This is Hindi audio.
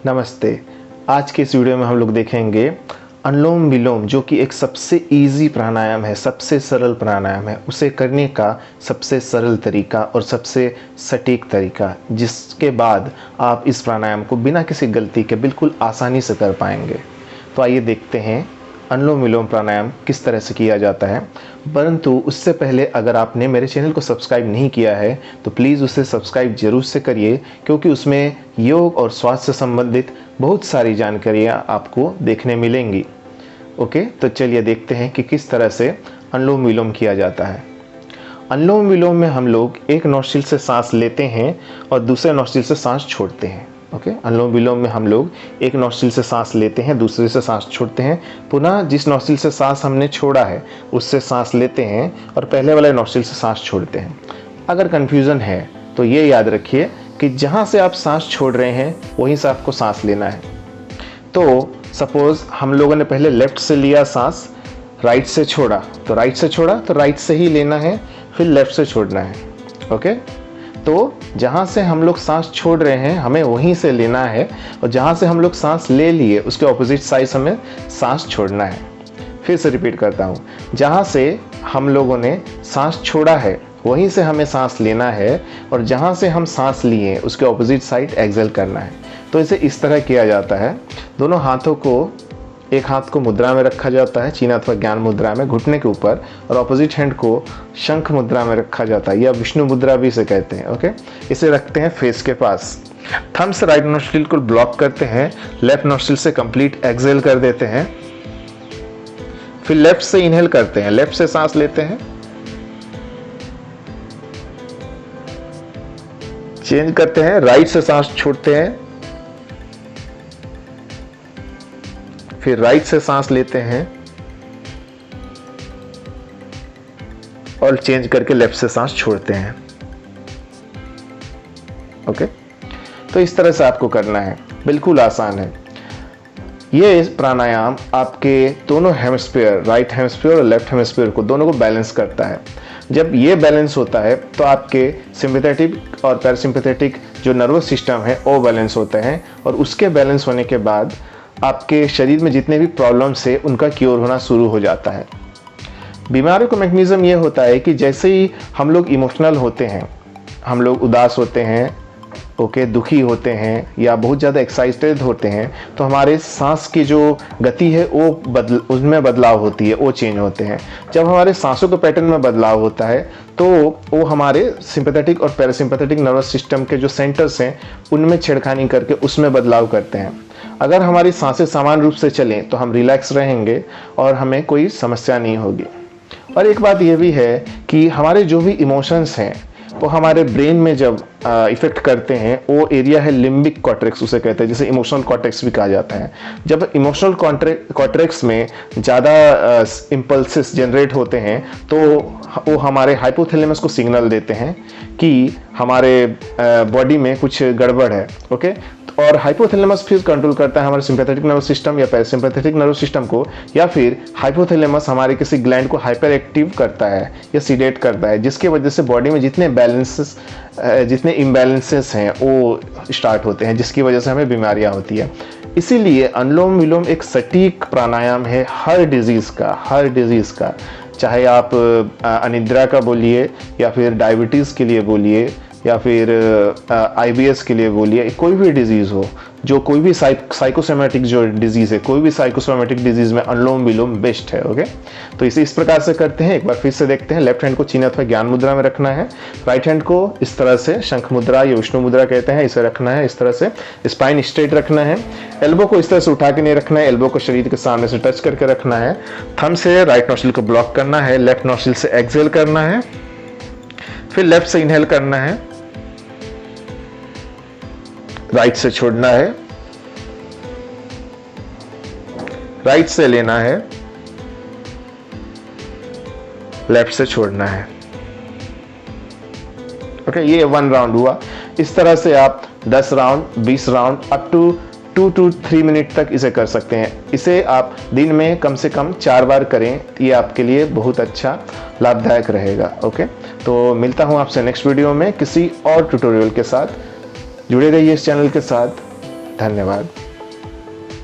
नमस्ते। आज के इस वीडियो में हम लोग देखेंगे अनुलोम विलोम, जो कि एक सबसे इजी प्राणायाम है, सबसे सरल प्राणायाम है। उसे करने का सबसे सरल तरीका और सबसे सटीक तरीका, जिसके बाद आप इस प्राणायाम को बिना किसी गलती के बिल्कुल आसानी से कर पाएंगे। तो आइए देखते हैं अनुलोम विलोम प्राणायाम किस तरह से किया जाता है। परंतु उससे पहले अगर आपने मेरे चैनल को सब्सक्राइब नहीं किया है तो प्लीज़ उसे सब्सक्राइब जरूर से करिए, क्योंकि उसमें योग और स्वास्थ्य से संबंधित बहुत सारी जानकारियाँ आपको देखने मिलेंगी। ओके, तो चलिए देखते हैं कि किस तरह से अनुलोम विलोम किया जाता है। अनुलोम विलोम में हम लोग एक नोस्ट्रिल से सांस लेते हैं और दूसरे नोस्ट्रिल से सांस छोड़ते हैं। ओके, अनुलोम विलोम में हम लोग एक नोस्ट्रिल से सांस लेते हैं, दूसरे से सांस छोड़ते हैं, पुनः जिस नोस्ट्रिल से सांस हमने छोड़ा है उससे सांस लेते हैं और पहले वाले नोस्ट्रिल से सांस छोड़ते हैं। अगर कन्फ्यूज़न है तो ये याद रखिए कि जहाँ से आप सांस छोड़ रहे हैं वहीं से आपको सांस लेना है। तो सपोज़ हम लोगों ने पहले लेफ्ट से लिया सांस, राइट से छोड़ा तो राइट से छोड़ा तो राइट से ही लेना है, फिर लेफ्ट से छोड़ना है। ओके, तो जहाँ से हम लोग सांस छोड़ रहे हैं हमें वहीं से लेना है, और जहाँ से हम लोग सांस ले लिए उसके ऑपोजिट साइड हमें सांस छोड़ना है। फिर से रिपीट करता हूँ, जहाँ से हम लोगों ने सांस छोड़ा है वहीं से हमें सांस लेना है, और जहाँ से हम सांस लिए उसके ऑपोजिट साइड एक्सहेल करना है। तो इसे इस तरह किया जाता है। दोनों हाथों को, एक हाथ को मुद्रा में रखा जाता है, चिन्ह अथवा ज्ञान मुद्रा में घुटने के ऊपर, और ऑपोजिट हैंड को शंख मुद्रा में रखा जाता है, या विष्णु मुद्रा भी इसे कहते हैं। ओके, इसे रखते हैं फेस के पास। थंब से राइट नोस्ट्रिल को ब्लॉक करते हैं, लेफ्ट नोस्ट्रिल से कंप्लीट एक्सहेल कर देते हैं, फिर लेफ्ट से इनहेल करते हैं, लेफ्ट से सांस लेते हैं, चेंज करते हैं, राइट से सांस छोड़ते हैं, फिर राइट से सांस लेते हैं और चेंज करके लेफ्ट से सांस छोड़ते हैं। ओके, तो इस तरह से आपको करना है, बिल्कुल आसान है। ये प्राणायाम आपके दोनों हेमिस्फीयर, राइट हेमिस्फीयर और लेफ्ट हेमिस्फीयर को, दोनों को बैलेंस करता है। जब ये बैलेंस होता है तो आपके सिंपैथेटिक और पैरासिम्पैथेटिक जो नर्वस सिस्टम है वो बैलेंस होते हैं, और उसके बैलेंस होने के बाद आपके शरीर में जितने भी प्रॉब्लम्स है उनका क्योर होना शुरू हो जाता है। बीमारियों का मैकेनिज्म ये होता है कि जैसे ही हम लोग इमोशनल होते हैं, हम लोग उदास होते हैं, ओके, दुखी होते हैं या बहुत ज़्यादा एक्साइटेड होते हैं, तो हमारे सांस की जो गति है वो उसमें बदलाव होती है, वो चेंज होते हैं। जब हमारे सांसों के पैटर्न में बदलाव होता है तो वो हमारे सिंपैथेटिक और पैरासिम्पैथेटिक नर्वस सिस्टम के जो सेंटर्स हैं उनमें छेड़खानी करके उसमें बदलाव करते हैं। अगर हमारी सांसें समान रूप से चलें तो हम रिलैक्स रहेंगे और हमें कोई समस्या नहीं होगी। और एक बात यह भी है कि हमारे जो भी इमोशंस हैं वो हमारे ब्रेन में जब इफेक्ट करते हैं, वो एरिया है लिम्बिक कॉर्टेक्स उसे कहते हैं, जिसे इमोशनल कॉर्टेक्स भी कहा जाता है। जब इमोशनल कॉर्टेक्स में ज़्यादा इम्पल्सेस जनरेट होते हैं तो वो हमारे हाइपोथैलेमस को सिग्नल देते हैं कि हमारे बॉडी में कुछ गड़बड़ है। ओके, और हाइपोथैलेमस फिर कंट्रोल करता है हमारे सिंपैथेटिक नर्वस सिस्टम या पैरासिम्पैथेटिक नर्वस सिस्टम को, या फिर हाइपोथैलेमस हमारे किसी ग्लैंड को हाइपर एक्टिव करता है या सीडेट करता है, जिसकी वजह से बॉडी में जितने इम्बैलेंसेस हैं वो स्टार्ट होते हैं, जिसकी वजह से हमें बीमारियां होती है। इसीलिए अनुलोम विलोम एक सटीक प्राणायाम है हर डिजीज़ का, चाहे आप अनिद्रा का बोलिए, या फिर डायबिटीज़ के लिए बोलिए, या फिर IBS के लिए बोलिए, कोई भी डिजीज़ हो, जो कोई भी साइकोसोमेटिक जो डिजीज़ है, कोई भी साइकोसोमेटिक डिजीज़ में अनुलोम विलोम बेस्ट है। ओके, तो इसे इस प्रकार से करते हैं। एक बार फिर से देखते हैं। लेफ्ट हैंड को चिन्ह अथवा ज्ञान मुद्रा में रखना है, राइट हैंड को इस तरह से शंख मुद्रा या विष्णु मुद्रा कहते हैं, इसे रखना है इस तरह से। स्पाइन स्ट्रेट रखना है, एल्बो को इस तरह से उठा के नहीं रखना है, एल्बो को शरीर के सामने से टच करके रखना है। थंब से राइट नोस्ट्रिल को ब्लॉक करना है, लेफ्ट नोस्ट्रिल से एक्सहेल करना है, फिर लेफ्ट से इनहेल करना है, राइट से छोड़ना है, राइट से लेना है, लेफ्ट से छोड़ना है। ओके, ये 1 राउंड हुआ। इस तरह से आप 10 round, 20 round, up to 2 to 3 minute तक इसे कर सकते हैं। इसे आप दिन में कम से कम 4 बार करें, ये आपके लिए बहुत अच्छा लाभदायक रहेगा। ओके, तो मिलता हूं आपसे नेक्स्ट वीडियो में किसी और ट्यूटोरियल के साथ। जुड़े रहिए इस चैनल के साथ। धन्यवाद।